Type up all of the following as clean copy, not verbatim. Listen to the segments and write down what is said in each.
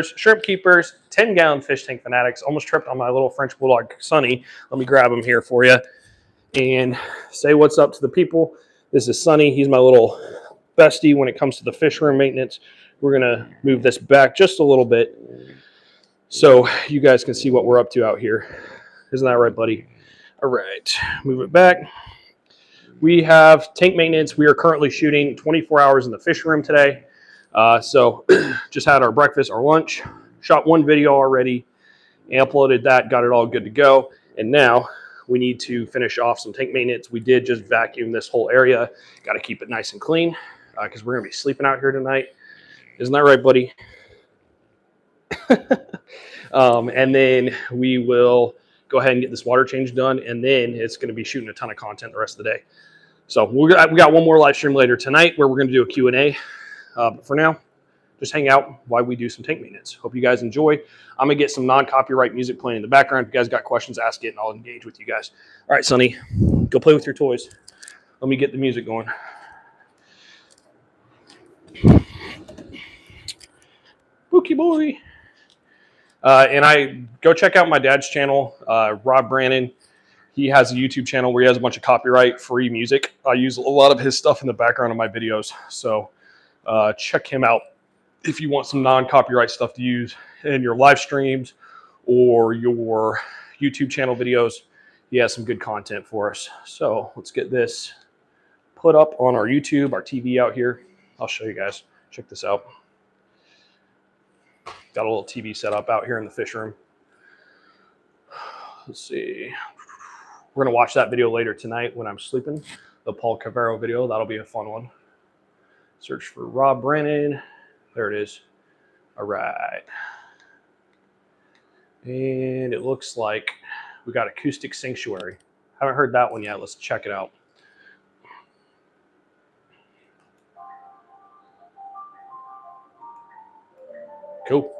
shrimp keepers, 10-gallon fish tank fanatics. Almost tripped on my little French Bulldog Sonny. Let me grab him here for you and say what's up to the people. This is Sonny. He's my little bestie when it comes to the fish room maintenance. We're going to move this back just a little bit so you guys can see what we're up to out here. Isn't that right, buddy? All right, move it back. We have tank maintenance. We are currently shooting 24 hours in the fish room today. So just had our breakfast, our lunch, shot one video already, uploaded that, got it all good to go. And now we need to finish off some tank maintenance. We did just vacuum this whole area. Got to keep it nice and clean because we're going to be sleeping out here tonight. Isn't that right, buddy? And then we will go ahead and get this water change done, and then it's going to be shooting a ton of content the rest of the day. So we got one more live stream later tonight where we're going to do a Q&A. But for now, just hang out while we do some tank maintenance. Hope you guys enjoy. I'm going to get some non-copyright music playing in the background. If you guys got questions, ask it, and I'll engage with you guys. All right, Sonny, go play with your toys. Let me get the music going. Spooky boy. And I go check out my dad's channel, Rob Brannon. He has a YouTube channel where he has a bunch of copyright-free music. I use a lot of his stuff in the background of my videos. So check him out if you want some non-copyright stuff to use in your live streams or your YouTube channel videos. He has some good content for us. So let's get this put up on our YouTube, our TV out here. I'll show you guys. Check this out. Got a little TV set up out here in the fish room. Let's see. We're going to watch that video later tonight when I'm sleeping. The Paul Cavero video. That'll be a fun one. Search for Rob Brannon. There it is. All right. And it looks like we got Acoustic Sanctuary. Haven't heard that one yet. Let's check it out. Cool.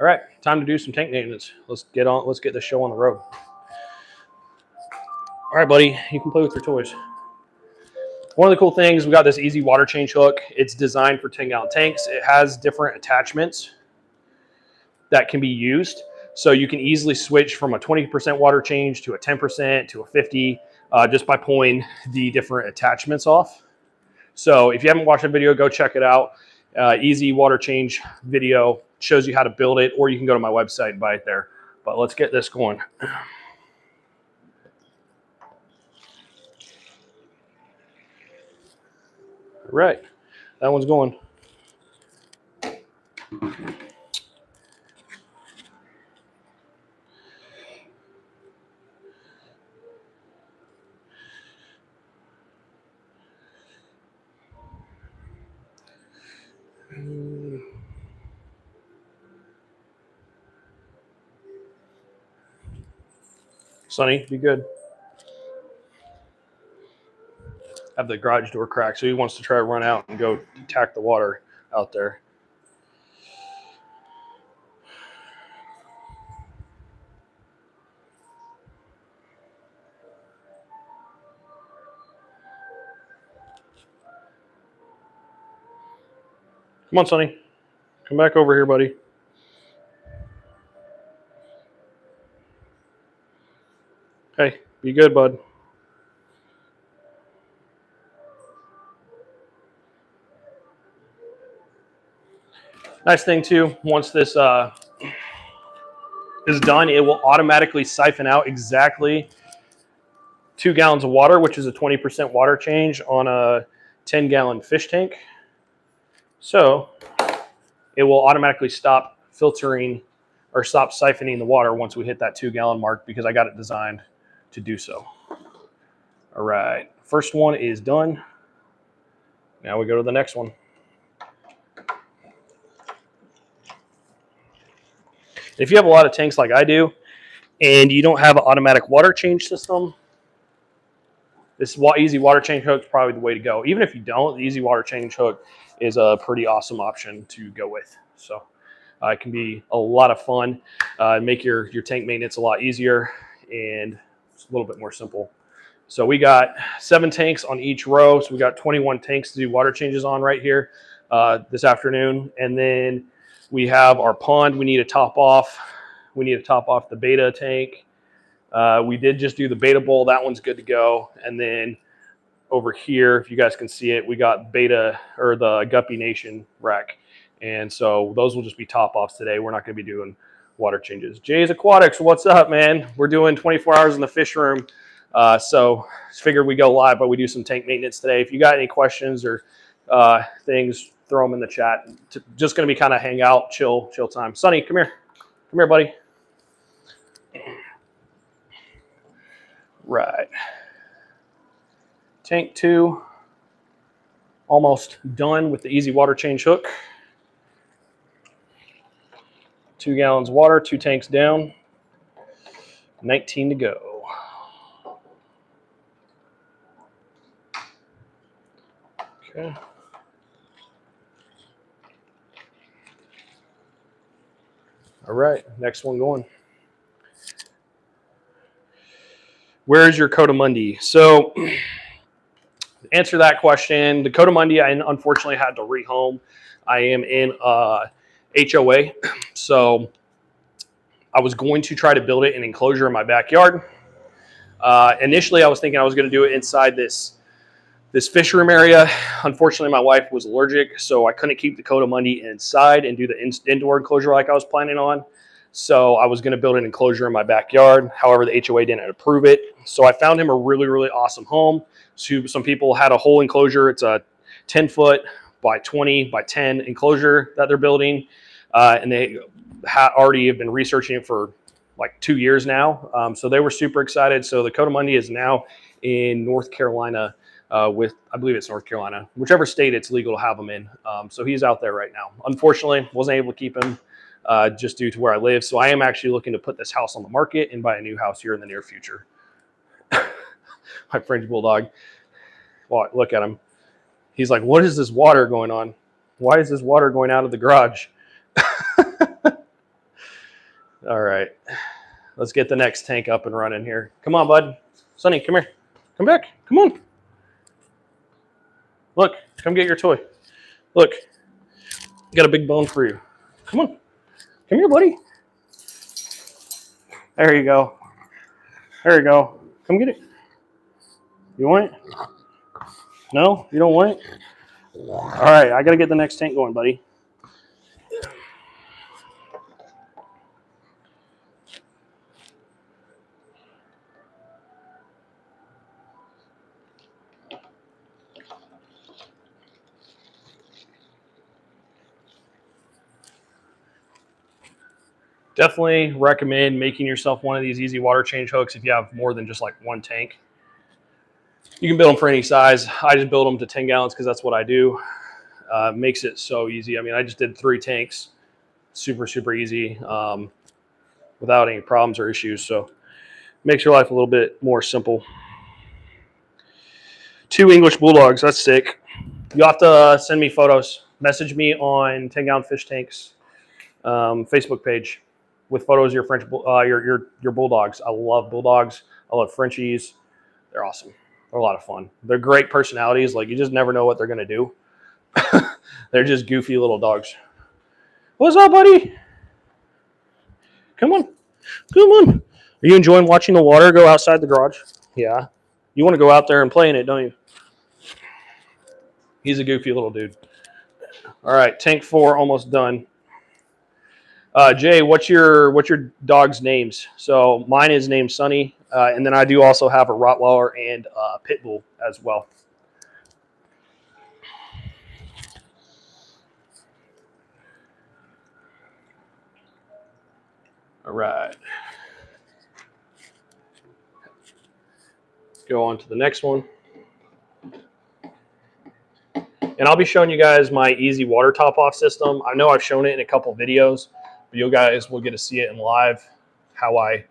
All right, time to do some tank maintenance. Let's get the show on the road. All right, buddy, you can play with your toys. One of the cool things, we got this easy water change hook. It's designed for 10-gallon tanks. It has different attachments that can be used. So you can easily switch from a 20% water change to a 10% to a 50 just by pulling the different attachments off. So if you haven't watched the video, go check it out. Easy water change video, shows you how to build it, or you can go to my website and buy it there. But let's get this going. All right, that one's going. Sonny, be good. Have the garage door cracked, so he wants to try to run out and go attack the water out there. Come on, Sonny. Come back over here, buddy. Hey, be good, bud. Nice thing too, once this is done, it will automatically siphon out exactly 2 gallons of water, which is a 20% water change on a 10-gallon fish tank. So it will automatically stop filtering or stop siphoning the water once we hit that 2-gallon mark because I got it designed to do so. All right, first one is done. Now we go to the next one. If you have a lot of tanks like I do, and you don't have an automatic water change system, this easy water change hook is probably the way to go. Even if you don't, the easy water change hook is a pretty awesome option to go with. So it can be a lot of fun, make your tank maintenance a lot easier, and it's a little bit more simple. So we got 7 tanks on each row. So we got 21 tanks to do water changes on right here this afternoon. And then We have our pond we need to top off. We need to top off the beta tank. We did just do the beta bowl. That one's good to go. And then over here, if you guys can see it, we got beta, or the Guppy Nation rack. And so those will just be top offs today. We're not going to be doing water changes. Jay's Aquatics, what's up, man? We're doing 24 hours in the fish room. So figured we go live, but we do some tank maintenance today. If you got any questions or things, throw them in the chat. Just going to be kind of hang out, chill time. Sonny, come here. Come here, buddy. Right. Tank 2, almost done with the easy water change hook. 2 gallons water, 2 tanks down, 19 to go. Okay. All right, next one going. Where's your coatimundi? So, to answer that question, the coatimundi I unfortunately had to rehome. I am in HOA, so I was going to try to build it in an enclosure in my backyard. Initially, I was thinking I was going to do it inside this fish room area. Unfortunately, my wife was allergic, so I couldn't keep the coatimundi inside and do the indoor enclosure like I was planning on. So I was going to build an enclosure in my backyard. However, the HOA didn't approve it. So I found him a really, really awesome home. So some people had a whole enclosure. It's a 10-foot by 20 by 10 enclosure that they're building. And they already have been researching it for like 2 years now. So they were super excited. So the coatimundi is now in North Carolina I believe it's North Carolina, whichever state it's legal to have them in. So he's out there right now. Unfortunately, wasn't able to keep him. Just due to where I live. So I am actually looking to put this house on the market and buy a new house here in the near future. My French Bulldog. Well, look at him. He's like, what is this water going on? Why is this water going out of the garage? All right. Let's get the next tank up and running here. Come on, bud. Sonny, come here. Come back. Come on. Look, come get your toy. Look, got a big bone for you. Come on. Come here, buddy. There you go. There you go. Come get it. You want it? No? You don't want it? All right, I got to get the next tank going, buddy. Definitely recommend making yourself one of these easy water change hooks if you have more than just like one tank. You can build them for any size. I just build them to 10 gallons because that's what I do. Makes it so easy. I mean, I just did 3 tanks. Super, super easy without any problems or issues. So makes your life a little bit more simple. 2 English Bulldogs. That's sick. You'll have to send me photos. Message me on 10 Gallon Fish Tanks Facebook page with photos of your French your Bulldogs. I love Bulldogs. I love Frenchies. They're awesome. They're a lot of fun. They're great personalities. Like, you just never know what they're going to do. They're just goofy little dogs. What's up, buddy? Come on. Come on. Are you enjoying watching the water go outside the garage? Yeah. You want to go out there and play in it, don't you? He's a goofy little dude. All right, tank 4 almost done. Jay, what's your dog's names? So mine is named Sonny, and then I do also have a Rottweiler and a Pit Bull as well. All right. Let's go on to the next one. And I'll be showing you guys my easy water top-off system. I know I've shown it in a couple videos, but you guys will get to see it in live, how I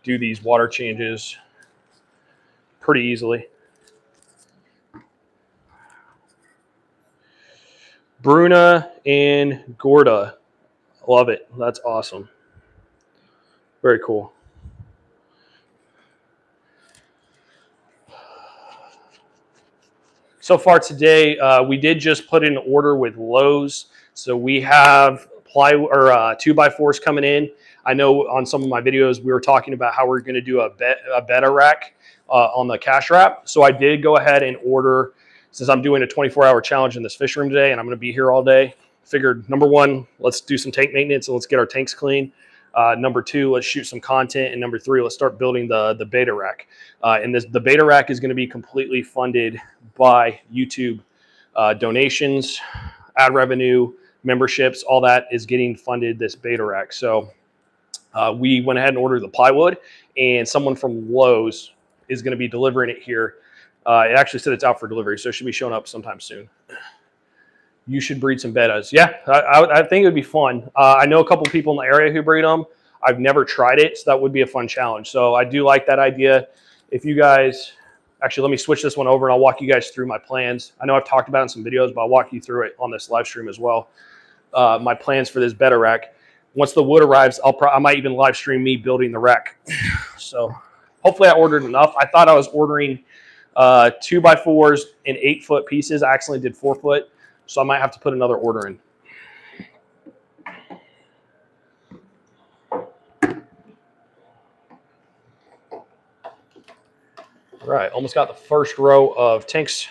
do these water changes pretty easily. Bruna and Gorda. Love it. That's awesome. Very cool. So far today, we did just put in an order with Lowe's. So we have ply or 2x4s coming in. I know on some of my videos we were talking about how we're going to do a betta rack on the cash wrap. So I did go ahead and order, since I'm doing a 24-hour challenge in this fish room today and I'm going to be here all day. Figured number one, let's do some tank maintenance and let's get our tanks clean. Number two, let's shoot some content. And number three, let's start building the beta rack. And the beta rack is going to be completely funded by YouTube donations, ad revenue, memberships, all that is getting funded this beta rack. So we went ahead and ordered the plywood, and someone from Lowe's is going to be delivering it here. It actually said it's out for delivery, so it should be showing up sometime soon. You should breed some bettas. Yeah, I think it would be fun. I know a couple of people in the area who breed them. I've never tried it, so that would be a fun challenge. So I do like that idea. If you guys, actually, let me switch this one over and I'll walk you guys through my plans. I know I've talked about it in some videos, but I'll walk you through it on this live stream as well. My plans for this betta rack. Once the wood arrives, I might even live stream me building the rack. So hopefully I ordered enough. I thought I was ordering 2x4s in 8-foot pieces. I accidentally did 4-foot. So I might have to put another order in. All right, almost got the first row of tanks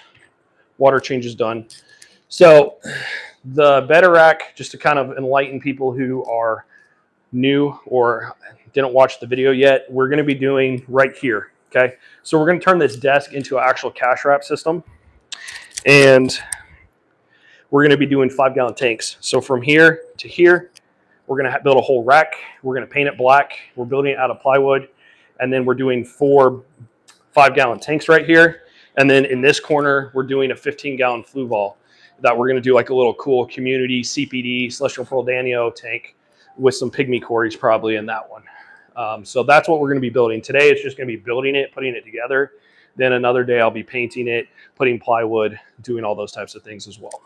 water changes done. So the betta rack, just to kind of enlighten people who are new or didn't watch the video yet, we're going to be doing right here. Okay, so we're going to turn this desk into an actual cash wrap system, and we're going to be doing 5-gallon tanks. So from here to here, we're going to build a whole rack. We're going to paint it black. We're building it out of plywood. And then we're doing 4 5-gallon tanks right here. And then in this corner, we're doing a 15-gallon Fluval that we're going to do like a little cool community CPD, Celestial Pearl Danio tank with some pygmy cories probably in that one. So that's what we're going to be building. Today it's just going to be building it, putting it together. Then another day I'll be painting it, putting plywood, doing all those types of things as well.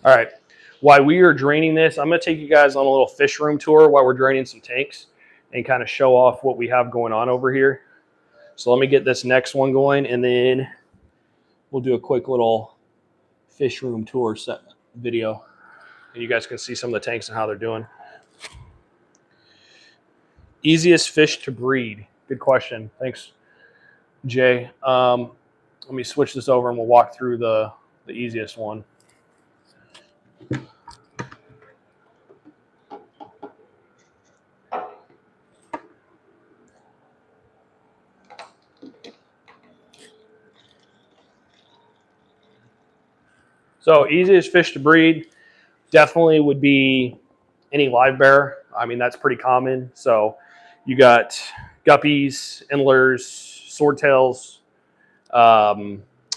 All right, while we are draining this, I'm going to take you guys on a little fish room tour while we're draining some tanks and kind of show off what we have going on over here. So let me get this next one going, and then we'll do a quick little fish room tour set video. And you guys can see some of the tanks and how they're doing. Easiest fish to breed. Good question. Thanks, Jay. Let me switch this over and we'll walk through the easiest one. So easiest fish to breed definitely would be any live bear. I mean, that's pretty common. So you got guppies, endlers, swordtails,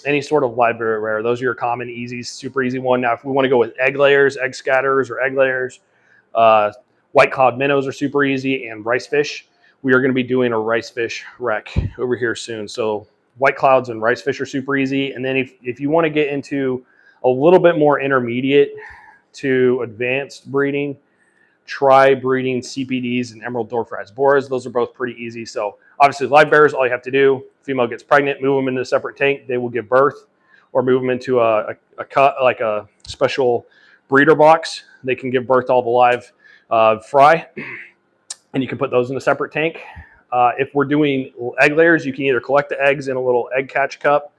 any sort of live bear. Those are your common, easy, super easy one. Now, if we want to go with egg layers, egg scatterers, or egg layers, white cod minnows are super easy, and rice fish. We are going to be doing a rice fish wreck over here soon. So white clouds and rice fish are super easy. And then if you want to get into a little bit more intermediate to advanced breeding, try breeding CPDs and emerald dwarf rasboras. Those are both pretty easy. So obviously live bears, all you have to do, female gets pregnant, move them into a separate tank, they will give birth, or move them into a special breeder box. They can give birth to all the live fry, and you can put those in a separate tank. If we're doing egg layers, you can either collect the eggs in a little egg catch cup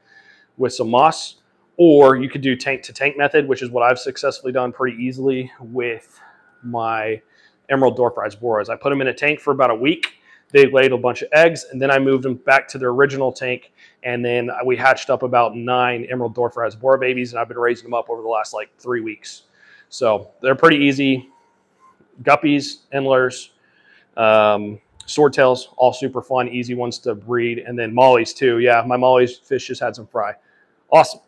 with some moss, or you could do tank to tank method, which is what I've successfully done pretty easily with my emerald dwarf rasboras. I put them in a tank for about a week. They laid a bunch of eggs, and then I moved them back to their original tank, and then we hatched up about 9 emerald dwarf rasbora babies, and I've been raising them up over the last like 3 weeks. So they're pretty easy. Guppies, endlers, swordtails, all super fun, easy ones to breed, and then mollies too. Yeah, my mollies fish just had some fry. Awesome.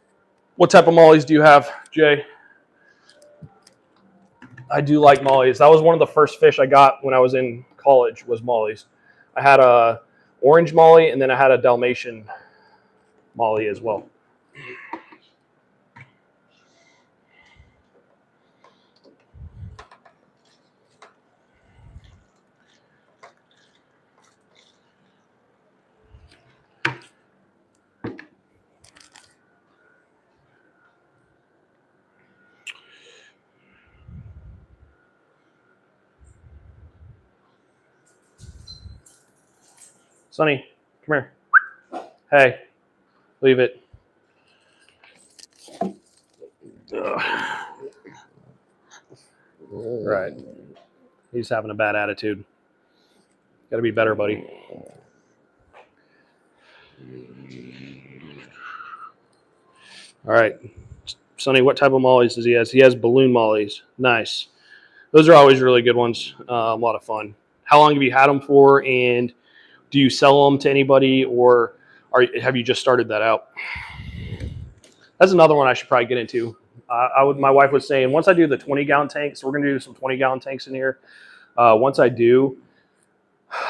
What type of mollies do you have, Jay? I do like mollies. That was one of the first fish I got when I was in college was mollies. I had a orange molly, and then I had a Dalmatian molly as well. Sonny, come here. Hey, leave it. Ugh. Right. He's having a bad attitude. Got to be better, buddy. All right. Sonny, what type of mollies does he have? He has balloon mollies. Nice. Those are always really good ones. A lot of fun. How long have you had them for? And do you sell them to anybody, or have you just started that out? That's another one I should probably get into. My wife was saying, once I do the 20-gallon tanks, we're going to do some 20-gallon tanks in here. Once I do,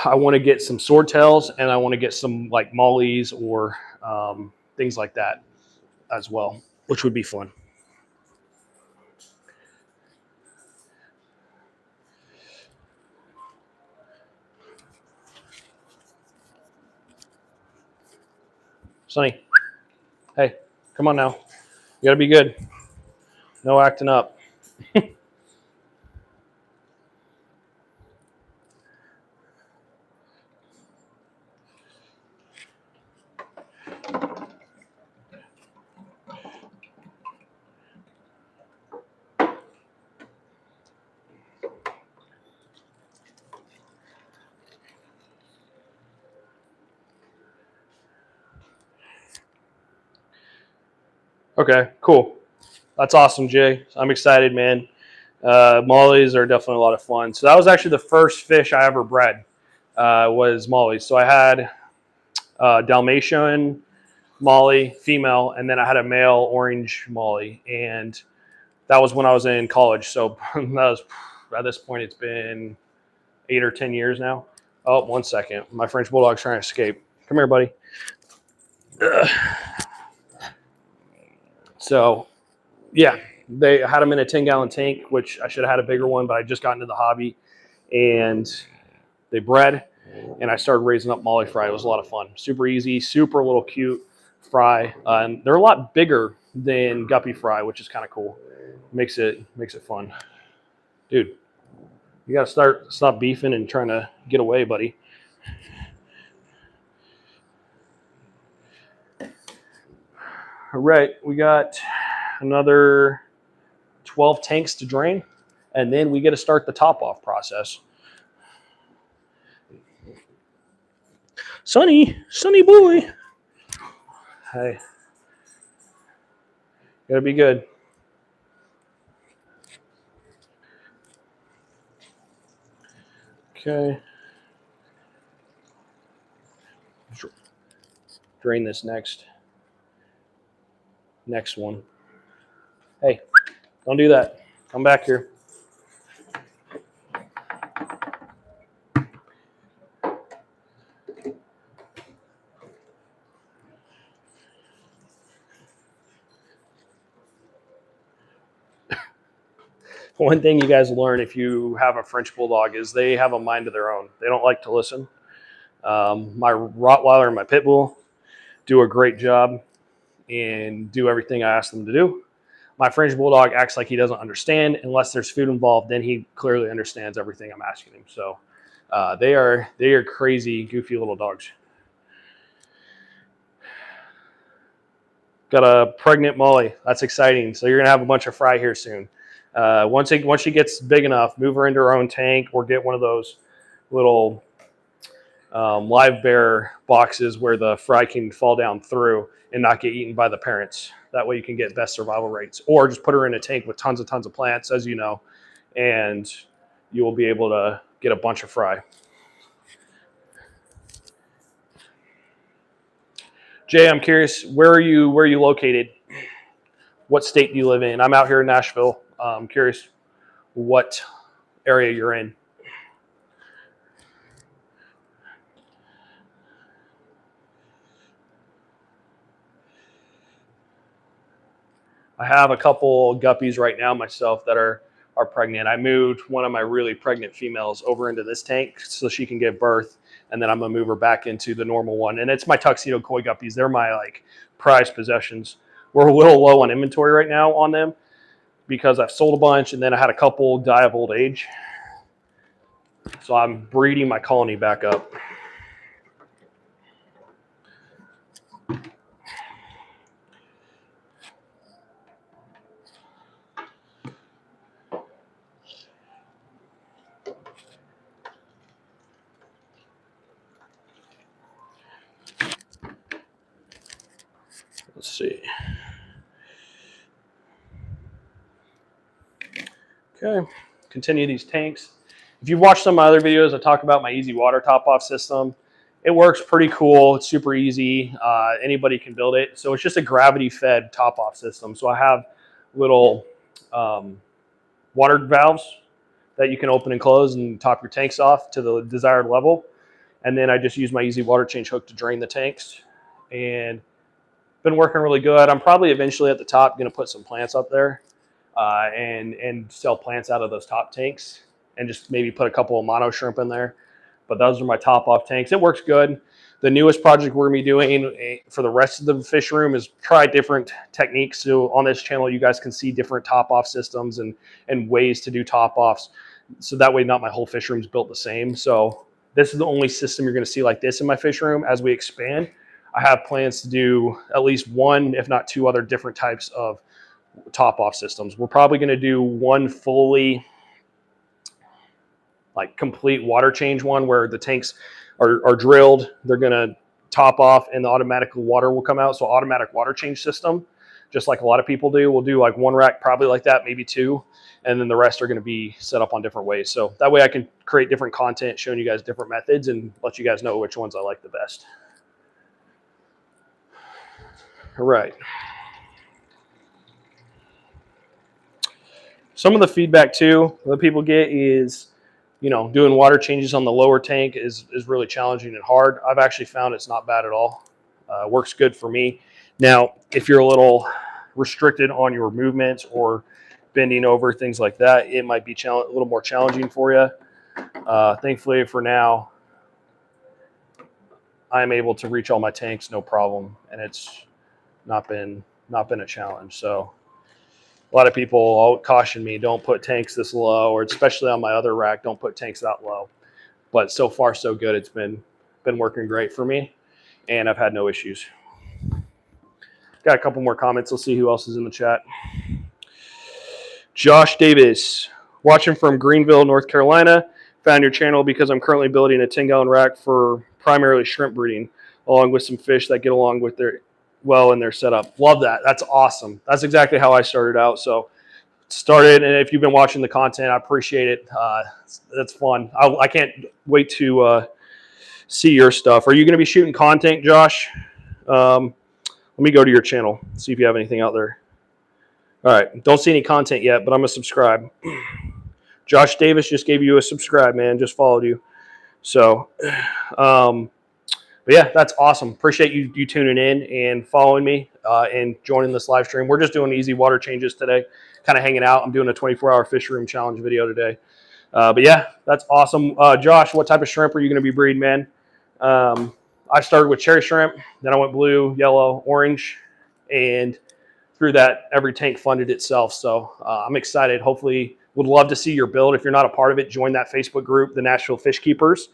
I want to get some swordtails, and I want to get some like mollies or things like that as well, which would be fun. Sonny, hey, come on now. You got to be good. No acting up. Okay, cool. That's awesome, Jay. I'm excited, man. Mollies are definitely a lot of fun. So that was actually the first fish I ever bred, was mollies. So I had Dalmatian molly, female, and then I had a male orange molly. And that was when I was in college. So that was, at this point, it's been 8 or 10 years now. Oh, 1 second. My French Bulldog's trying to escape. Come here, buddy. Ugh. So, yeah, they had them in a 10-gallon tank, which I should have had a bigger one, but I just got into the hobby. And they bred, and I started raising up molly fry. It was a lot of fun. Super easy, super little cute fry. And they're a lot bigger than guppy fry, which is kind of cool. Makes it fun. Dude, you got to stop beefing and trying to get away, buddy. All right, we got another 12 tanks to drain, and then we get to start the top off process. Sonny boy. Hey, gotta be good. Okay. Drain this next one. Hey, don't do that. Come back here. One thing you guys learn if you have a French Bulldog is they have a mind of their own. They don't like to listen. My Rottweiler and my Pit Bull do a great job and do everything I ask them to do. My French Bulldog acts like he doesn't understand. Unless there's food involved, then he clearly understands everything I'm asking him. So they are crazy, goofy little dogs. Got a pregnant molly. That's exciting. So you're gonna have a bunch of fry here soon. Once she gets big enough, move her into her own tank or get one of those little live bear boxes where the fry can fall down through and not get eaten by the parents. That way you can get best survival rates. Or just put her in a tank with tons of plants, as you know, and you will be able to get a bunch of fry. Jay, I'm curious, where are you located? What state do you live in? I'm out here in Nashville. I'm curious what area you're in. I have a couple guppies right now myself that are pregnant. I moved one of my really pregnant females over into this tank so she can give birth, and then I'm gonna move her back into the normal one. And it's my tuxedo koi guppies. They're my like prized possessions. We're a little low on inventory right now on them because I've sold a bunch, and then I had a couple die of old age. So I'm breeding my colony back up. see. Okay, continue these tanks. If you've watched some of my other videos, I talk about my easy water top-off system. It works pretty cool. It's super easy. Anybody can build it. So it's just a gravity-fed top-off system. So I have little water valves that you can open and close and top your tanks off to the desired level. And then I just use my easy water change hook to drain the tanks. And been working really good. I'm probably eventually at the top going to put some plants up there and sell plants out of those top tanks and just maybe put a couple of mono shrimp in there. But those are my top off tanks. It works good. The newest project we're going to be doing for the rest of the fish room is try different techniques. So on this channel, you guys can see different top off systems and ways to do top offs. So that way, not my whole fish room is built the same. So this is the only system you're going to see like this in my fish room. As we expand, I have plans to do at least one, if not two other different types of top off systems. We're probably going to do one fully like complete water change one where the tanks are drilled. They're going to top off and the automatic water will come out. So automatic water change system, just like a lot of people do. We'll do like one rack, probably like that, maybe two. And then the rest are going to be set up on different ways. So that way I can create different content, showing you guys different methods and let you guys know which ones I like the best. All right. Some of the feedback too that people get is, you know, doing water changes on the lower tank is really challenging and hard. I've actually found it's not bad at all. Works good for me. Now, if you're a little restricted on your movements or bending over, things like that, it might be a little more challenging for you. Thankfully, for now, I'm able to reach all my tanks no problem, and it's not been a challenge. So a lot of people caution me, don't put tanks this low, or especially on my other rack, don't put tanks that low. But so far, so good. It's been working great for me, and I've had no issues. Got a couple more comments. Let's see who else is in the chat. Josh Davis, watching from Greenville, North Carolina. Found your channel because I'm currently building a 10-gallon rack for primarily shrimp breeding, along with some fish that get along with their in their setup. Love that. That's awesome. That's exactly how I started out. So started, and if you've been watching the content, I appreciate it. That's fun. I can't wait to see your stuff. Are you going to be shooting content, Josh? Let me go to your channel, see if you have anything out there. All right. Don't see any content yet, but I'm going to subscribe. Josh Davis just gave you a subscribe, man. Just followed you. So, but yeah, that's awesome. Appreciate you tuning in and following me and joining this live stream. We're just doing easy water changes today, kind of hanging out. I'm doing a 24-hour fish room challenge video today. But yeah, that's awesome. Josh, what type of shrimp are you going to be breeding, man? I started with cherry shrimp, then I went blue, yellow, orange, and through that, every tank funded itself. So I'm excited. Hopefully, would love to see your build. If you're not a part of it, join that Facebook group, the Nashville Fish Keepers,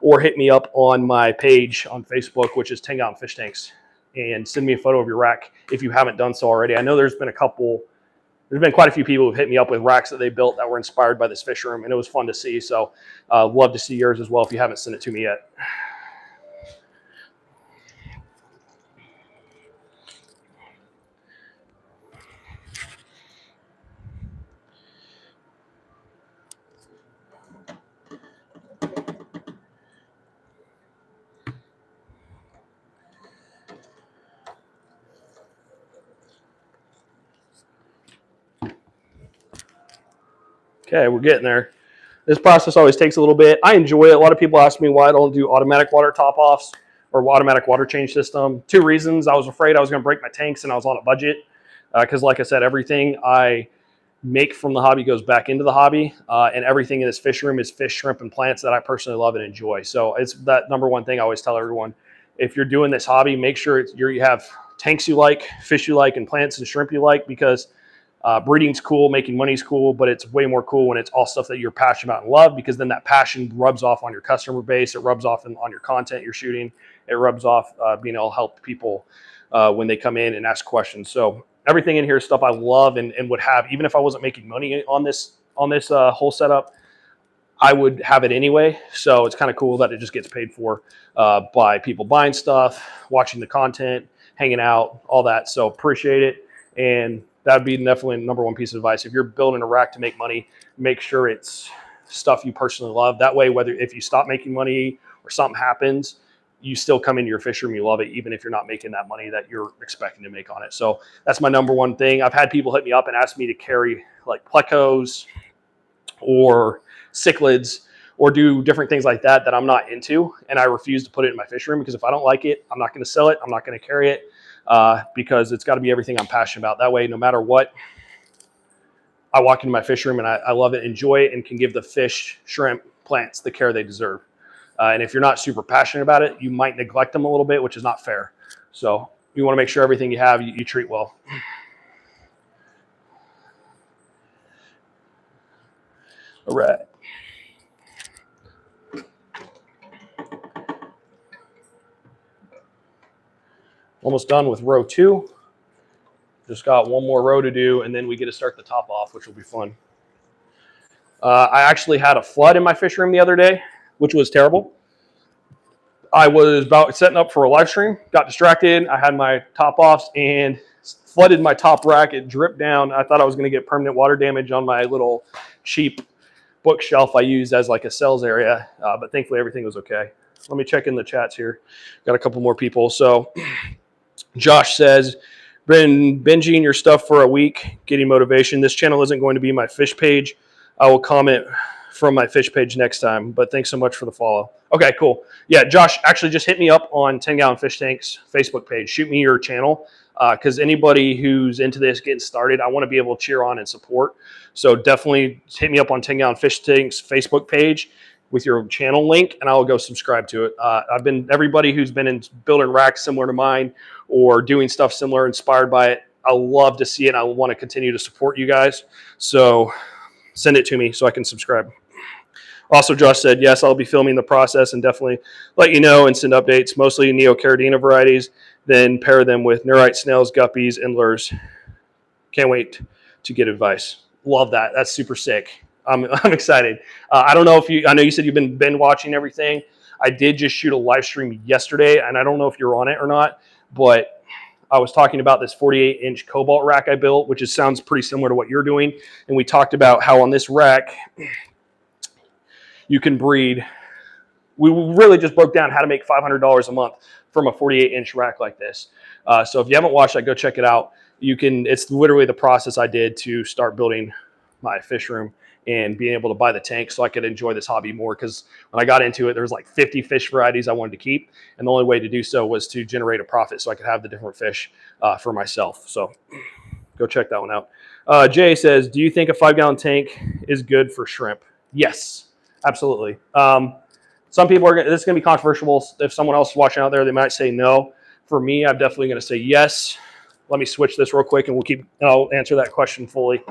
or hit me up on my page on Facebook, which is 10-gallon fish tanks, and send me a photo of your rack if you haven't done so already. I know there's been quite a few people who've hit me up with racks that they built that were inspired by this fish room, and it was fun to see. So love to see yours as well if you haven't sent it to me yet. Okay, we're getting there. This process always takes a little bit. I enjoy it. A lot of people ask me why I don't do automatic water top-offs or automatic water change system. Two reasons. I was afraid I was going to break my tanks and I was on a budget because like I said, everything I make from the hobby goes back into the hobby, and everything in this fish room is fish, shrimp, and plants that I personally love and enjoy. So it's that number one thing I always tell everyone. If you're doing this hobby, make sure you have tanks you like, fish you like, and plants and shrimp you like, because breeding's cool, making money's cool, but it's way more cool when it's all stuff that you're passionate about and love, because then that passion rubs off on your customer base. It rubs off on your content you're shooting. It rubs off being able to help people when they come in and ask questions. So everything in here is stuff I love and would have, even if I wasn't making money on this whole setup, I would have it anyway. So it's kind of cool that it just gets paid for by people buying stuff, watching the content, hanging out, all that. So appreciate it. And that'd be definitely number one piece of advice. If you're building a rack to make money, make sure it's stuff you personally love. That way, whether if you stop making money or something happens, you still come into your fish room, you love it, even if you're not making that money that you're expecting to make on it. So that's my number one thing. I've had people hit me up and ask me to carry like plecos or cichlids or do different things like that I'm not into, and I refuse to put it in my fish room, because if I don't like it, I'm not going to sell it. I'm not going to carry it, because it's got to be everything I'm passionate about. That way, no matter what, I walk into my fish room and I love it, enjoy it, and can give the fish, shrimp, plants the care they deserve. And if you're not super passionate about it, you might neglect them a little bit, which is not fair. So you want to make sure everything you have, you treat well. All right. Almost done with row 2. Just got one more row to do, and then we get to start the top off, which will be fun. I actually had a flood in my fish room the other day, which was terrible. I was about setting up for a live stream, got distracted. I had my top offs and flooded my top rack. It dripped down. I thought I was going to get permanent water damage on my little cheap bookshelf I used as like a sales area, but thankfully everything was okay. Let me check in the chats here. Got a couple more people. So Josh says, been binging your stuff for a week, getting motivation. This channel isn't going to be my fish page. I will comment from my fish page next time, but thanks so much for the follow. Okay, cool. Yeah, Josh, actually just hit me up on 10 Gallon Fish Tank's Facebook page. Shoot me your channel, because anybody who's into this getting started, I want to be able to cheer on and support. So definitely hit me up on 10 Gallon Fish Tank's Facebook page with your channel link, and I'll go subscribe to it. Everybody who's been in building racks similar to mine or doing stuff similar, inspired by it, I love to see it. I want to continue to support you guys. So send it to me so I can subscribe. Also, Josh said, yes, I'll be filming the process and definitely let you know and send updates, mostly Neocaridina varieties, then pair them with Neurite snails, guppies, and lures. Can't wait to get advice. Love that. That's super sick. I'm excited. I don't know if I know you said you've been watching everything. I did just shoot a live stream yesterday, and I don't know if you're on it or not, but I was talking about this 48-inch cobalt rack I built, which sounds pretty similar to what you're doing. And we talked about how on this rack, you can breed. We really just broke down how to make $500 a month from a 48-inch rack like this. So if you haven't watched that, go check it out. It's literally the process I did to start building my fish room and being able to buy the tank so I could enjoy this hobby more. Because when I got into it, there was like 50 fish varieties I wanted to keep. And the only way to do so was to generate a profit so I could have the different fish for myself. So go check that one out. Jay says, do you think a 5-gallon tank is good for shrimp? Yes. Absolutely. Some people are. This is going to be controversial. If someone else is watching out there, they might say no. For me, I'm definitely going to say yes. Let me switch this real quick, and I'll answer that question fully.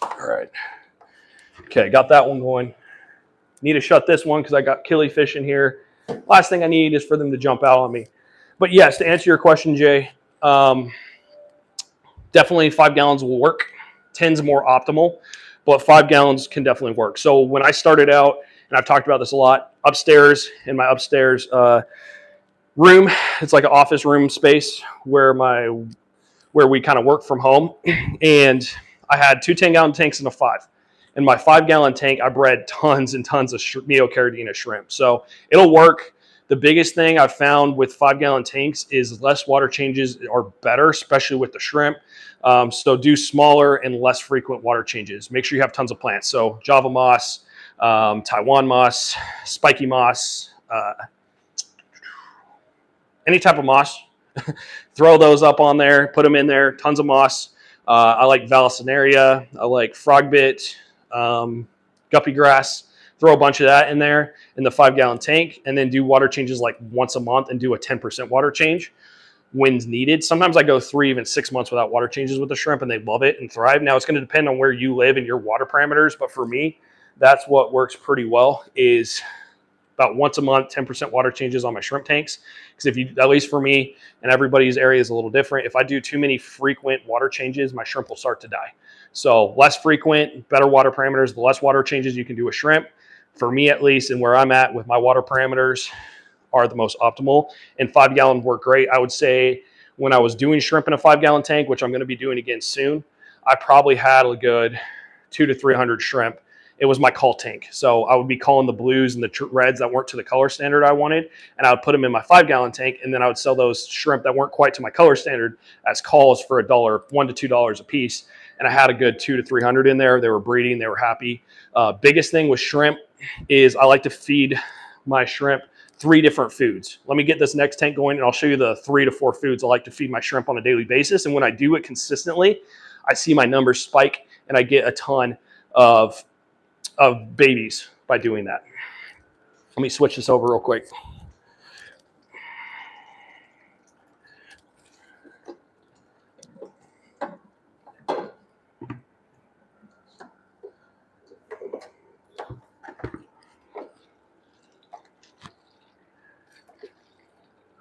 All right. Okay, got that one going. Need to shut this one because I got killifish in here. Last thing I need is for them to jump out on me. But yes, to answer your question, Jay, definitely 5 gallons will work. 10's more optimal, but 5 gallons can definitely work. So when I started out, and I've talked about this a lot, upstairs in my upstairs room, it's like an office room space where we kind of work from home, and I had 2 10-gallon tanks and a 5. In my 5-gallon tank, I bred tons and tons of Neocaridina shrimp. So it'll work. The biggest thing I've found with 5-gallon tanks is less water changes are better, especially with the shrimp. So do smaller and less frequent water changes. Make sure you have tons of plants. So Java moss, Taiwan moss, spiky moss, any type of moss. Throw those up on there, put them in there, tons of moss. I like Vallisneria. I like frogbit. Guppy grass, throw a bunch of that in there in the 5-gallon tank, and then do water changes like once a month and do a 10% water change when needed. Sometimes I go 3, even 6 months without water changes with the shrimp, and they love it and thrive. Now it's going to depend on where you live and your water parameters, but for me, that's what works pretty well is about once a month, 10% water changes on my shrimp tanks. Because if you, at least for me, and everybody's area is a little different, if I do too many frequent water changes, my shrimp will start to die. So less frequent, better water parameters, the less water changes you can do with shrimp. For me at least, and where I'm at with my water parameters are the most optimal. And 5 gallon work great. I would say when I was doing shrimp in a 5 gallon tank, which I'm going to be doing again soon, I probably had a good 200 to 300 shrimp. It was my cull tank. So I would be culling the blues and the reds that weren't to the color standard I wanted, and I would put them in my 5 gallon tank, and then I would sell those shrimp that weren't quite to my color standard as culls for $1 to $2 a piece. And I had a good 200 to 300 in there. They were breeding, they were happy. Biggest thing with shrimp is I like to feed my shrimp 3 different foods. Let me get this next tank going, and I'll show you the 3 to 4 foods I like to feed my shrimp on a daily basis. And when I do it consistently, I see my numbers spike, and I get a ton of babies by doing that. Let me switch this over real quick.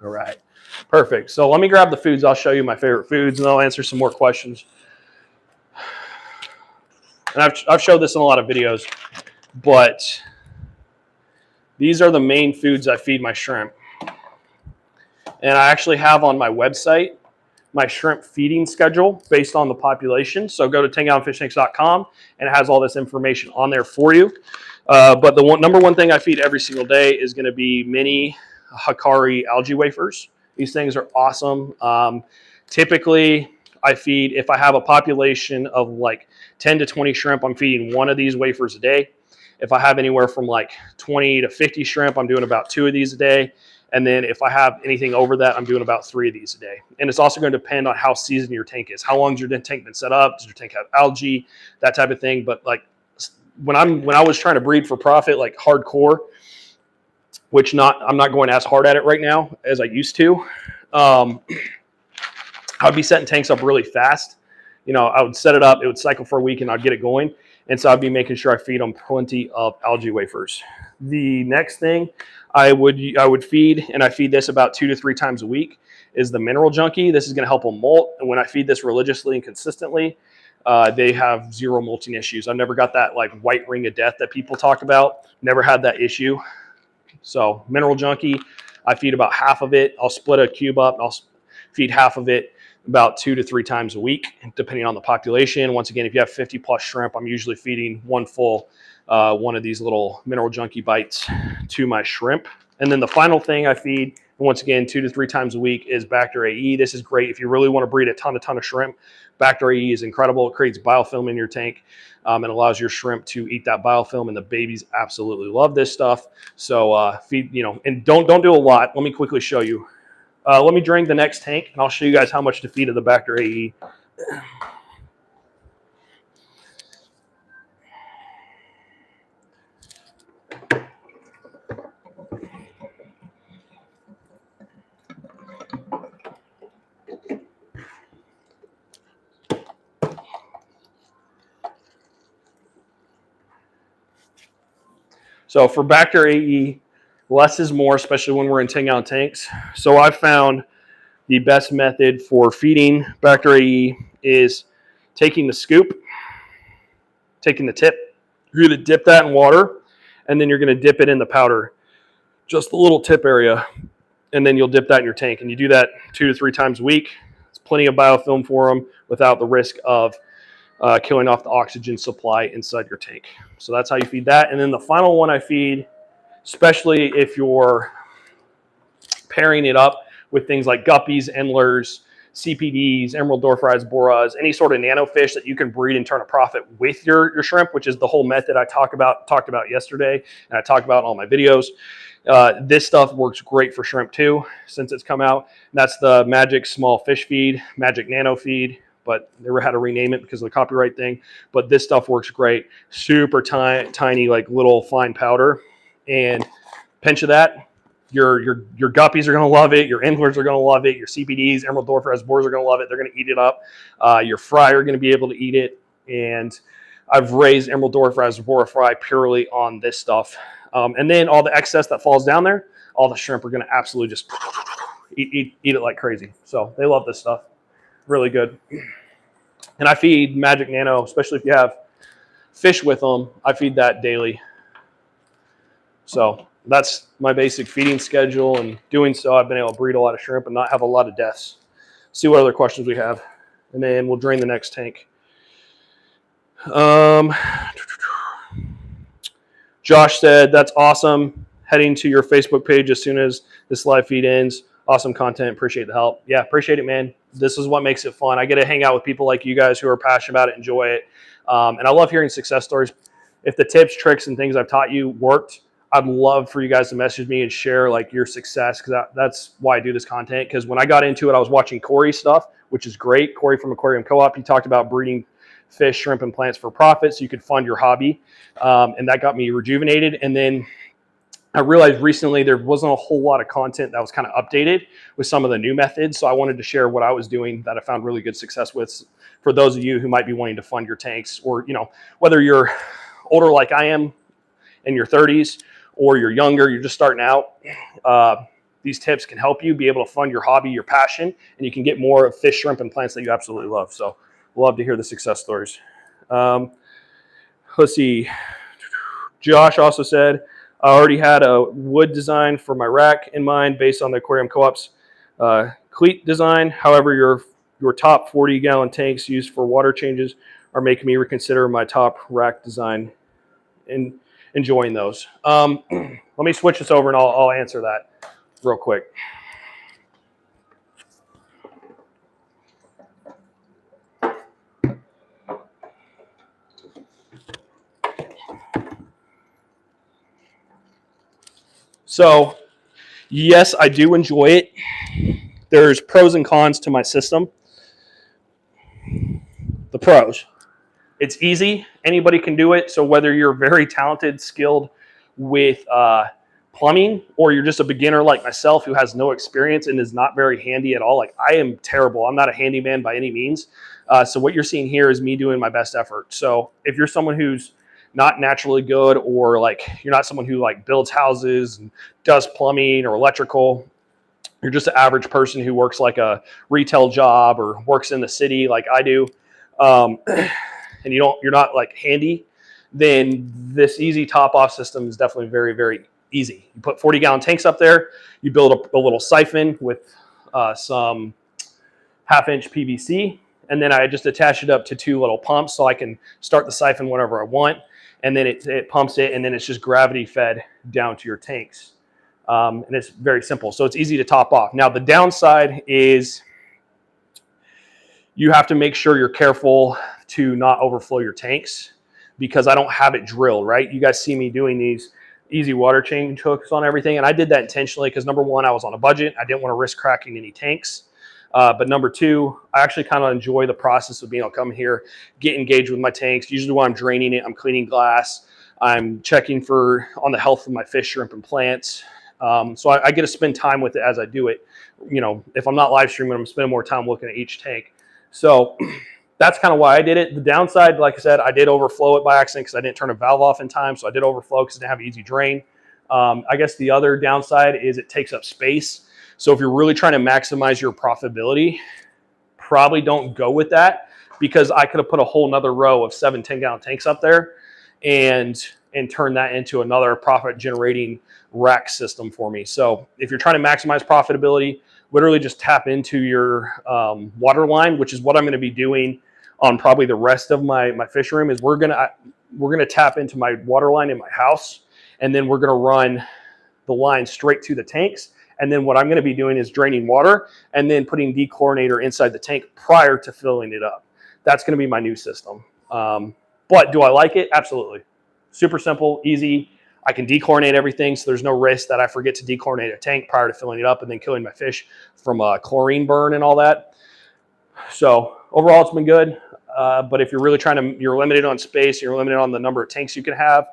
All right, perfect. So let me grab the foods. I'll show you my favorite foods, and I'll answer some more questions. And I've showed this in a lot of videos, but these are the main foods I feed my shrimp. And I actually have on my website my shrimp feeding schedule based on the population. So go to 10gallonfishtanks.com, and it has all this information on there for you. But the number one thing I feed every single day is going to be mini Hikari algae wafers. These things are awesome. Typically, I feed, if I have a population of like 10 to 20 shrimp, I'm feeding 1 of these wafers a day. If I have anywhere from like 20 to 50 shrimp, I'm doing about 2 of these a day. And then if I have anything over that, I'm doing about 3 of these a day. And it's also going to depend on how seasoned your tank is. How long has your tank been set up? Does your tank have algae? That type of thing. But like when I was trying to breed for profit, like hardcore, which I'm not going as hard at it right now as I used to. I would be setting tanks up really fast. You know, I would set it up, it would cycle for a week, and I'd get it going. And so I'd be making sure I feed them plenty of algae wafers. The next thing I would feed, and I feed this about 2 to 3 times a week, is the mineral junkie. This is going to help them molt. And when I feed this religiously and consistently, they have 0 molting issues. I've never got that like white ring of death that people talk about. Never had that issue. So mineral junkie, I feed about half of it. I'll split a cube up, and I'll feed half of it about 2 to 3 times a week, depending on the population. Once again, if you have 50 plus shrimp, I'm usually feeding one of these little mineral junkie bites to my shrimp. And then the final thing I feed, once again, 2 to 3 times a week, is Bacter AE. This is great if you really want to breed a ton of shrimp. Bacter AE is incredible. It creates biofilm in your tank and allows your shrimp to eat that biofilm, and the babies absolutely love this stuff. So feed, you know, and don't do a lot. Let me quickly show you. Let me drain the next tank, and I'll show you guys how much to feed of the Bacter AE. So for Bacter AE, less is more, especially when we're in 10-gallon tanks. So I've found the best method for feeding Bacter AE is taking the scoop, taking the tip. You're going to dip that in water, and then you're going to dip it in the powder, just the little tip area, and then you'll dip that in your tank. And you do that 2 to 3 times a week. It's plenty of biofilm for them without the risk of killing off the oxygen supply inside your tank. So that's how you feed that. And then the final one I feed, especially if you're pairing it up with things like guppies, endlers, CPDs, emerald dorsalized boras, any sort of nanofish that you can breed and turn a profit with your shrimp, which is the whole method I talked about yesterday, and I talked about in all my videos. This stuff works great for shrimp too, since it's come out. And that's the Magic Small Fish Feed, Magic Nano Feed, but never had to rename it because of the copyright thing. But this stuff works great. Super tiny, like little fine powder, and pinch of that. Your guppies are going to love it. Your endlers are going to love it. Your CPDs, emerald dorsalized boras are going to love it. They're going to eat it up. Your fry are going to be able to eat it. And I've raised emerald dwarf reservoir fry purely on this stuff. And then all the excess that falls down there, all the shrimp are going to absolutely just eat it like crazy. So they love this stuff. Really good. And I feed Magic Nano, especially if you have fish with them. I feed that daily. So that's my basic feeding schedule. And doing so, I've been able to breed a lot of shrimp and not have a lot of deaths. See what other questions we have. And then we'll drain the next tank. Josh said, that's awesome. Heading to your Facebook page as soon as this live feed ends. Awesome content. Appreciate the help. Yeah, appreciate it, man. This is what makes it fun. I get to hang out with people like you guys who are passionate about it, enjoy it. And I love hearing success stories. If the tips, tricks, and things I've taught you worked, I'd love for you guys to message me and share like your success, because that's why I do this content. Because when I got into it, I was watching Corey's stuff, which is great. Corey from Aquarium Co-op, he talked about breeding fish, shrimp, and plants for profit so you could fund your hobby. And that got me rejuvenated. And then I realized recently there wasn't a whole lot of content that was kind of updated with some of the new methods. So I wanted to share what I was doing that I found really good success with for those of you who might be wanting to fund your tanks, or, you know, whether you're older like I am in your 30s or you're younger, you're just starting out. These tips can help you be able to fund your hobby, your passion, and you can get more of fish, shrimp, and plants that you absolutely love. So love to hear the success stories. Let's see. Josh also said, I already had a wood design for my rack in mind based on the Aquarium Co-op's cleat design. However, your top 40-gallon tanks used for water changes are making me reconsider my top rack design and enjoying those. Let me switch this over and I'll answer that real quick. So, yes, I do enjoy it. There's pros and cons to my system. The pros. It's easy. Anybody can do it. So whether you're very talented, skilled with plumbing, or you're just a beginner like myself who has no experience and is not very handy at all. Like, I am terrible. I'm not a handyman by any means. So what you're seeing here is me doing my best effort. So if you're someone who's not naturally good, or like you're not someone who like builds houses and does plumbing or electrical, you're just an average person who works like a retail job or works in the city like I do, and you're not like handy, then this easy top off system is definitely very, very easy. You put 40-gallon tanks up there, you build a little siphon with some 1/2-inch PVC, and then I just attach it up to 2 little pumps so I can start the siphon whenever I want, and then it pumps it, and then it's just gravity fed down to your tanks. And it's very simple. So it's easy to top off. Now, the downside is you have to make sure you're careful to not overflow your tanks, because I don't have it drilled, right? You guys see me doing these easy water change hooks on everything. And I did that intentionally because, number one, I was on a budget. I didn't want to risk cracking any tanks. But number two, I actually kind of enjoy the process of being able to come here, get engaged with my tanks. Usually when I'm draining it, I'm cleaning glass. I'm checking on the health of my fish, shrimp, and plants. So I get to spend time with it as I do it. You know, if I'm not live streaming, I'm spending more time looking at each tank. So that's kind of why I did it. The downside, like I said, I did overflow it by accident because I didn't turn a valve off in time. So I did overflow because I didn't have an easy drain. I guess the other downside is it takes up space. So if you're really trying to maximize your profitability, probably don't go with that, because I could have put a whole nother row of 7 10-gallon tanks up there and turn that into another profit generating rack system for me. So if you're trying to maximize profitability, literally just tap into your water line, which is what I'm going to be doing on probably the rest of my fish room. Is we're gonna tap into my water line in my house, and then we're gonna run the line straight to the tanks. And then what I'm going to be doing is draining water and then putting dechlorinator inside the tank prior to filling it up. That's going to be my new system. But do I like it? Absolutely. Super simple, easy. I can dechlorinate everything, so there's no risk that I forget to dechlorinate a tank prior to filling it up and then killing my fish from a chlorine burn and all that. So overall, it's been good. But if you're really you're limited on space, you're limited on the number of tanks you can have,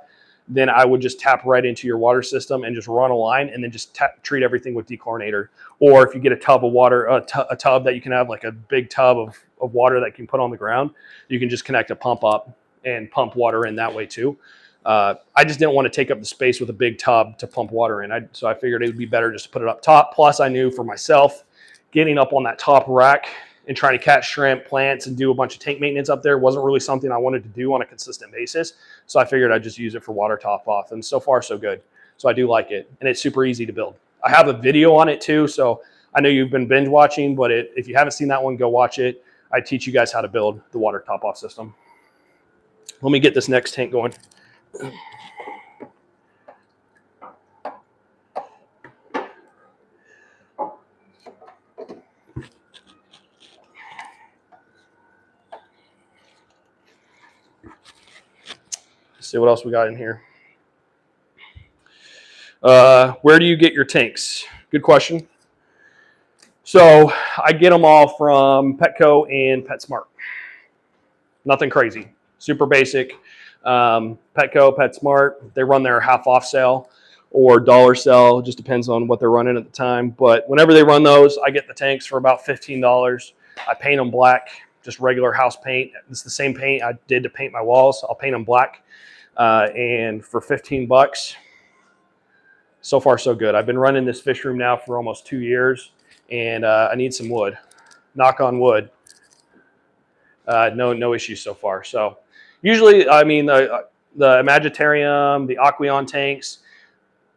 then I would just tap right into your water system and just run a line, and then just treat everything with dechlorinator. Or if you get a tub of water, a tub that you can have, like a big tub of water that you can put on the ground, you can just connect a pump up and pump water in that way too. I just didn't want to take up the space with a big tub to pump water in. So I figured it would be better just to put it up top. Plus I knew for myself, getting up on that top rack and trying to catch shrimp, plants, and do a bunch of tank maintenance up there wasn't really something I wanted to do on a consistent basis. So I figured I'd just use it for water top off. And so far, so good. So I do like it. And it's super easy to build. I have a video on it too. So I know you've been binge watching, but if you haven't seen that one, go watch it. I teach you guys how to build the water top off system. Let me get this next tank going. Let's see what else we got in here. Where do you get your tanks? Good question. So I get them all from Petco and PetSmart. Nothing crazy. Super basic. Petco, PetSmart, they run their half off sale or dollar sale. Just depends on what they're running at the time. But whenever they run those, I get the tanks for about $15. I paint them black, just regular house paint. It's the same paint I did to paint my walls. I'll paint them black. And for 15 bucks, so far so good. I've been running this fish room now for almost 2 years, and I need some wood. Knock on wood. No issues so far. So usually, I mean, the Imaginarium, the Aquarium tanks,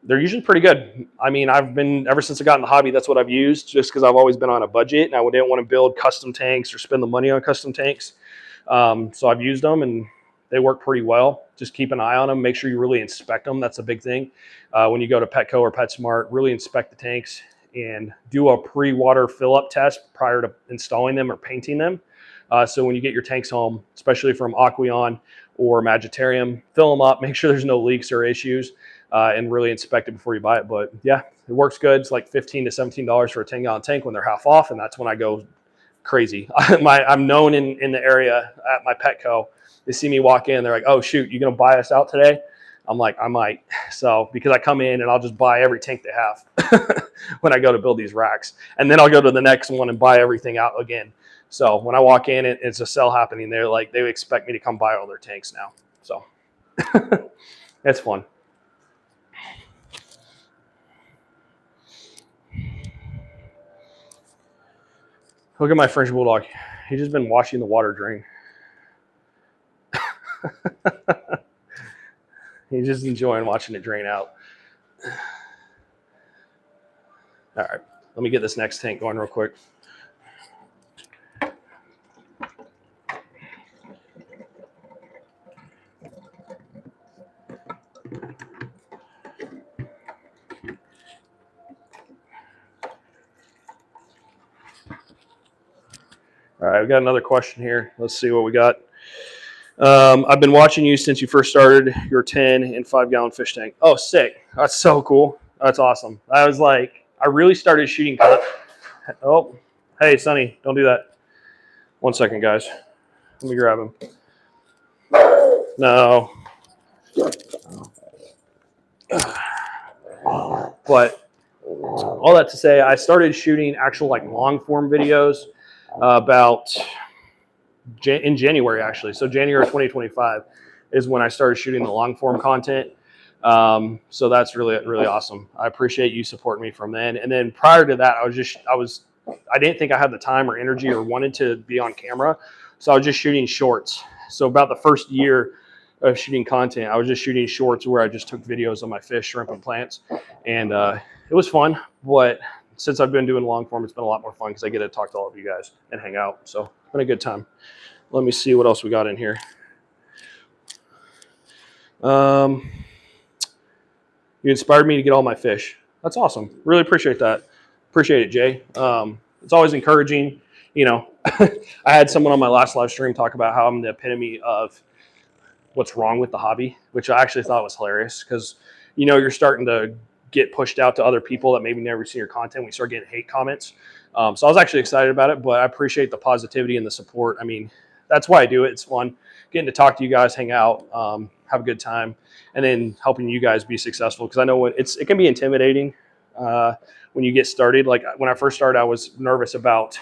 they're usually pretty good. I mean, ever since I got in the hobby, that's what I've used, just because I've always been on a budget and I didn't want to build custom tanks or spend the money on custom tanks. So I've used them and they work pretty well. Just keep an eye on them. Make sure you really inspect them. That's a big thing. When you go to Petco or PetSmart, really inspect the tanks and do a pre-water fill-up test prior to installing them or painting them. So when you get your tanks home, especially from Aquarium or Imaginarium, fill them up, make sure there's no leaks or issues, and really inspect it before you buy it. But yeah, it works good. It's like $15 to $17 for a 10-gallon tank when they're half off, and that's when I go crazy. I'm known in the area at my Petco. They see me walk in, they're like, "Oh shoot, you gonna buy us out today?" I'm like, "I might." So because I come in and I'll just buy every tank they have when I go to build these racks, and then I'll go to the next one and buy everything out again. So when I walk in, it's a sale happening. They're like, they expect me to come buy all their tanks now. So it's fun. Look at my French Bulldog. He's just been watching the water drain. He's just enjoying watching it drain out. All right, let me get this next tank going real quick. All right, we got another question here. Let's see what we got. I've been watching you since you first started your 10 and 5-gallon fish tank. Oh, sick. That's so cool. That's awesome. I was like, I really started shooting. Oh, hey, Sonny, don't do that. 1 second, guys. Let me grab him. No. But all that to say, I started shooting actual like long form videos in January, actually. So January 2025 is when I started shooting the long form content. So that's really, really awesome. I appreciate you supporting me from then. And then prior to that, I didn't think I had the time or energy or wanted to be on camera. So I was just shooting shorts. So about the first year of shooting content, I was just shooting shorts where I just took videos of my fish, shrimp, and plants. And it was fun. But since I've been doing long form, it's been a lot more fun because I get to talk to all of you guys and hang out. So it's been a good time. Let me see what else we got in here. You inspired me to get all my fish. That's awesome. Really appreciate that. Appreciate it, Jay. It's always encouraging. You know, I had someone on my last live stream talk about how I'm the epitome of what's wrong with the hobby, which I actually thought was hilarious because, you know, you're starting to get pushed out to other people that maybe never see your content. We start getting hate comments. So I was actually excited about it, but I appreciate the positivity and the support. I mean, that's why I do it. It's fun getting to talk to you guys, hang out, have a good time, and then helping you guys be successful. Because I know it can be intimidating when you get started. Like when I first started, I was nervous about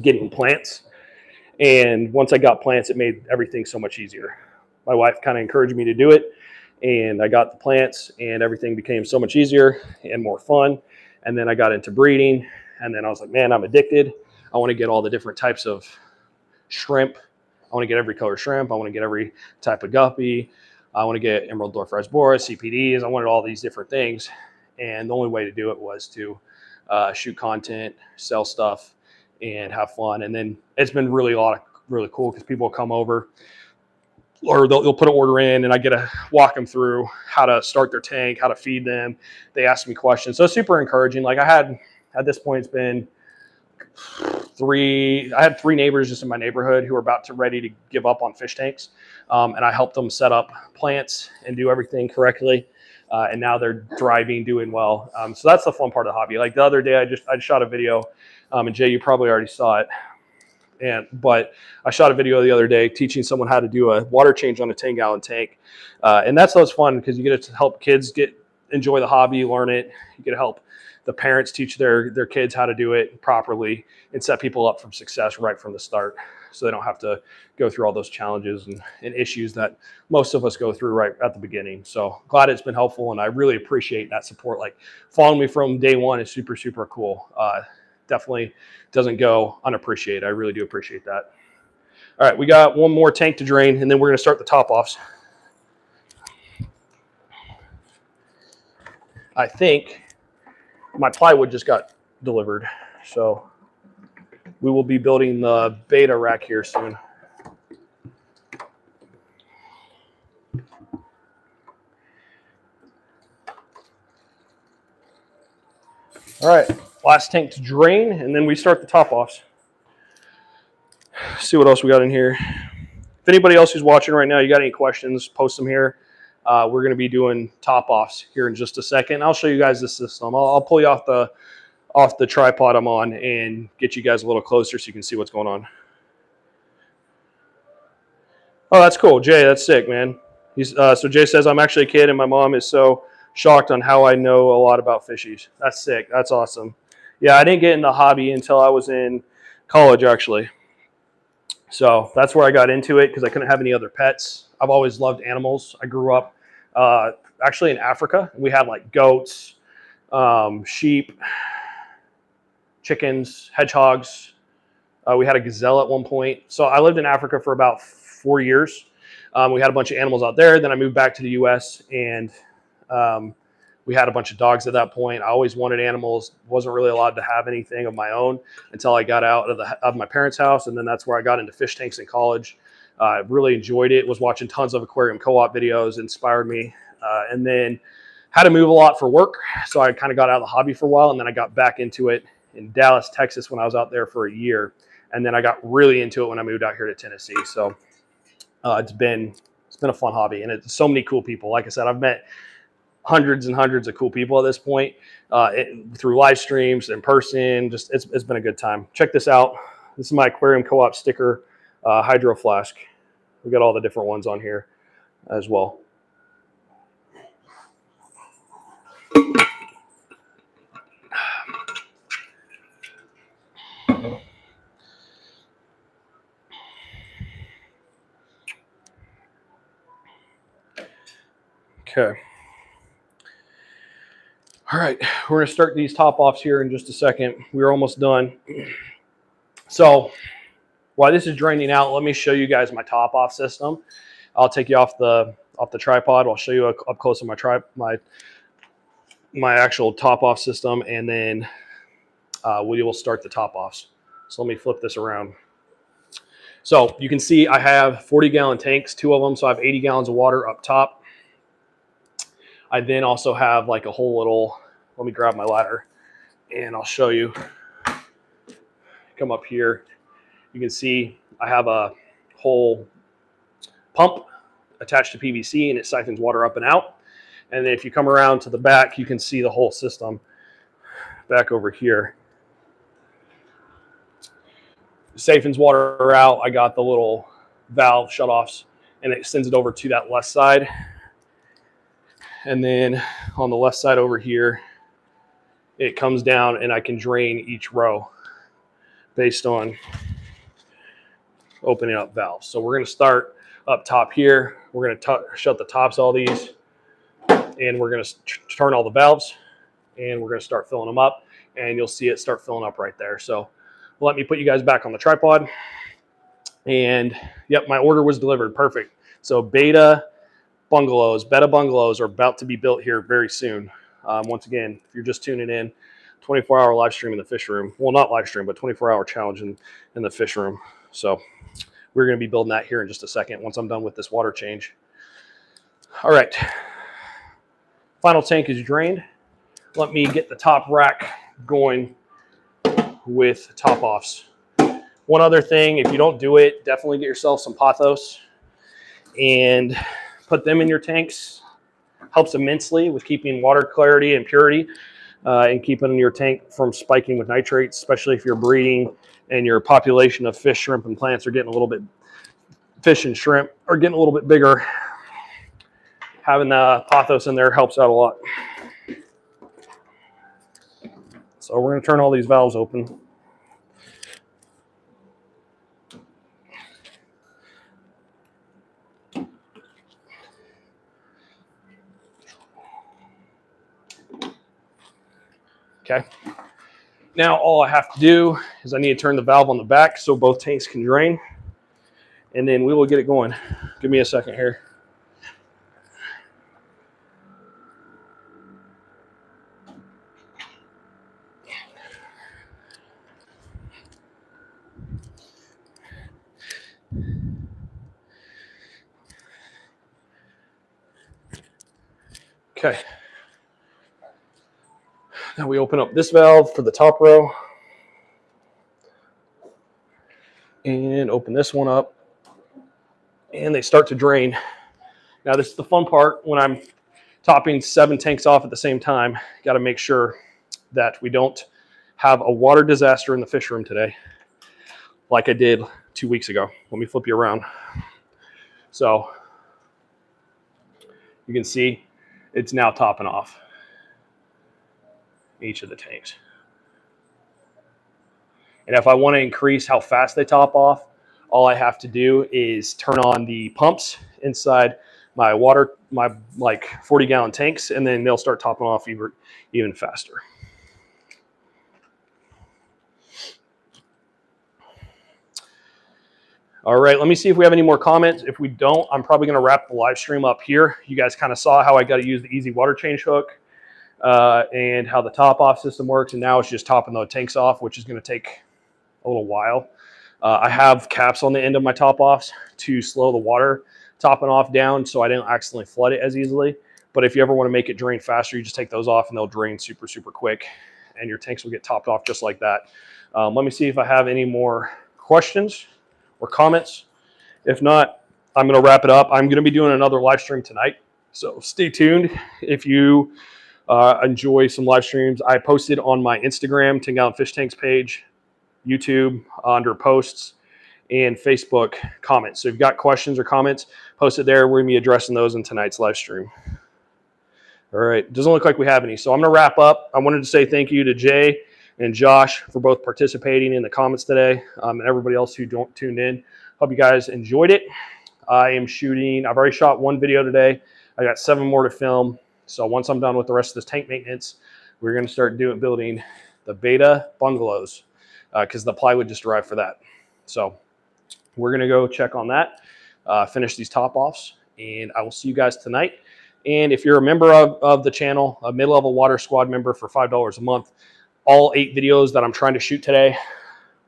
getting plants. And once I got plants, it made everything so much easier. My wife kind of encouraged me to do it, and I got the plants, and everything became so much easier and more fun. And then I got into breeding, and then I was like, man, I'm addicted. I want to get all the different types of shrimp. I want to get every color shrimp. I want to get every type of guppy. I want to get emerald dwarf boras, CPDs. I wanted all these different things. And the only way to do it was to shoot content, sell stuff, and have fun. And then it's been really cool because people will come over, or they'll put an order in, and I get to walk them through how to start their tank, how to feed them. They ask me questions. So it's super encouraging. Like I had, at this point, it's been I had 3 neighbors just in my neighborhood who were ready to give up on fish tanks. And I helped them set up plants and do everything correctly. And now they're thriving, doing well. So that's the fun part of the hobby. Like the other day, I shot a video, and Jay, you probably already saw it. But I shot a video the other day teaching someone how to do a water change on a 10-gallon tank. And that's what's fun, because you get to help kids enjoy the hobby, learn it. You get to help the parents teach their kids how to do it properly and set people up for success right from the start, so they don't have to go through all those challenges and issues that most of us go through right at the beginning. So glad it's been helpful, and I really appreciate that support. Like following me from day one is super, super cool. Definitely doesn't go unappreciated. I really do appreciate that. All right, we got one more tank to drain, and then we're going to start the top offs. I think my plywood just got delivered, so we will be building the beta rack here soon. All right, last tank to drain, and then we start the top offs. See what else we got in here. If anybody else who's watching right now, you got any questions, post them here. We're going to be doing top offs here in just a second. I'll show you guys the system. I'll pull you off the tripod I'm on and get you guys a little closer so you can see what's going on. Oh, that's cool. Jay, that's sick, man. So Jay says, I'm actually a kid and my mom is so shocked on how I know a lot about fishies. That's sick. That's awesome. Yeah, I didn't get in the hobby until I was in college, actually. So that's where I got into it, because I couldn't have any other pets. I've always loved animals. I grew up actually in Africa. We had like goats, sheep, chickens, hedgehogs. We had a gazelle at one point. So I lived in Africa for about 4 years. We had a bunch of animals out there. Then I moved back to the U.S. and we had a bunch of dogs at that point. I always wanted animals. Wasn't really allowed to have anything of my own until I got out of my parents' house. And then that's where I got into fish tanks in college. I really enjoyed it. Was watching tons of aquarium co-op videos, inspired me. And then had to move a lot for work. So I kind of got out of the hobby for a while. And then I got back into it in Dallas, Texas when I was out there for a year. And then I got really into it when I moved out here to Tennessee. So it's been a fun hobby, and it's so many cool people. Like I said, I've met hundreds and hundreds of cool people at this point through live streams, in person. Just it's been a good time. Check this out. This is my aquarium co-op sticker hydro flask. We got all the different ones on here as well. Okay. All right, we're going to start these top offs here in just a second. We're almost done. So while this is draining out, let me show you guys my top off system. I'll take you off the tripod. I'll show you up close on my actual top off system, and then we will start the top offs. So let me flip this around. So you can see I have 40-gallon tanks, 2 of them, so I have 80 gallons of water up top. I then also have like a whole little, let me grab my ladder and I'll show you. Come up here. You can see I have a whole pump attached to PVC, and it siphons water up and out. And then if you come around to the back, you can see the whole system back over here. It siphons water out. I got the little valve shutoffs, and it sends it over to that left side. And then on the left side over here, it comes down and I can drain each row based on opening up valves. So we're going to start up top here. We're going to shut the tops of all these, and we're going to turn all the valves, and we're going to start filling them up, and you'll see it start filling up right there. So let me put you guys back on the tripod. And yep, my order was delivered. Perfect. So beta bungalows are about to be built here very soon. Once again, if you're just tuning in, 24-hour live stream in the fish room. Well, not live stream, but 24-hour challenge in the fish room. So we're going to be building that here in just a second once I'm done with this water change. All right. Final tank is drained. Let me get the top rack going with top offs. One other thing, if you don't do it, definitely get yourself some pothos and put them in your tanks. Helps immensely with keeping water clarity and purity and keeping your tank from spiking with nitrates, especially if you're breeding and your population of fish, shrimp, and plants are getting a little bit, fish and shrimp are getting a little bit bigger. Having the pothos in there helps out a lot. So we're going to turn all these valves open. Okay. Now all I have to do is I need to turn the valve on the back so both tanks can drain, and then we will get it going. Give me a second here. Okay. Now we open up this valve for the top row and open this one up, and they start to drain. Now this is the fun part when I'm topping 7 tanks off at the same time. Got to make sure that we don't have a water disaster in the fish room today like I did 2 weeks ago. Let me flip you around. So you can see it's now topping off each of the tanks. And if I want to increase how fast they top off, all I have to do is turn on the pumps inside my like 40-gallon tanks, and then they'll start topping off even faster. All right, let me see if we have any more comments. If we don't, I'm probably going to wrap the live stream up here. You guys kind of saw how I got to use the easy water change hook and how the top off system works. And now it's just topping the tanks off, which is going to take a little while. I have caps on the end of my top offs to slow the water topping off down so I don't accidentally flood it as easily. But if you ever want to make it drain faster, you just take those off and they'll drain super, super quick. And your tanks will get topped off just like that. Let me see if I have any more questions or comments. If not, I'm going to wrap it up. I'm going to be doing another live stream tonight, so stay tuned. If you enjoy some live streams, I posted on my Instagram 10 Gallon Fish Tanks page, YouTube under posts, and Facebook comments. So if you've got questions or comments, post it there. We're going to be addressing those in tonight's live stream. All right, doesn't look like we have any. So I'm going to wrap up. I wanted to say thank you to Jay and Josh for both participating in the comments today, and everybody else who tuned in. Hope you guys enjoyed it. I've already shot 1 video today. I got 7 more to film. So once I'm done with the rest of this tank maintenance, we're going to start building the beta bungalows because the plywood just arrived for that. So we're going to go check on that, finish these top offs, and I will see you guys tonight. And if you're a member of the channel, a mid-level water squad member for $5 a month, all 8 videos that I'm trying to shoot today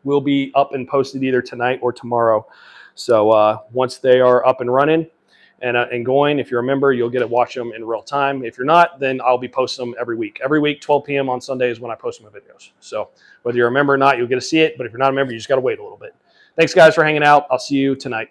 will be up and posted either tonight or tomorrow. So once they are up and running and going, if you're a member, you'll get to watch them in real time. If you're not, then I'll be posting them every week. Every week, 12 p.m. on Sunday is when I post my videos. So whether you're a member or not, you'll get to see it. But if you're not a member, you just got to wait a little bit. Thanks, guys, for hanging out. I'll see you tonight.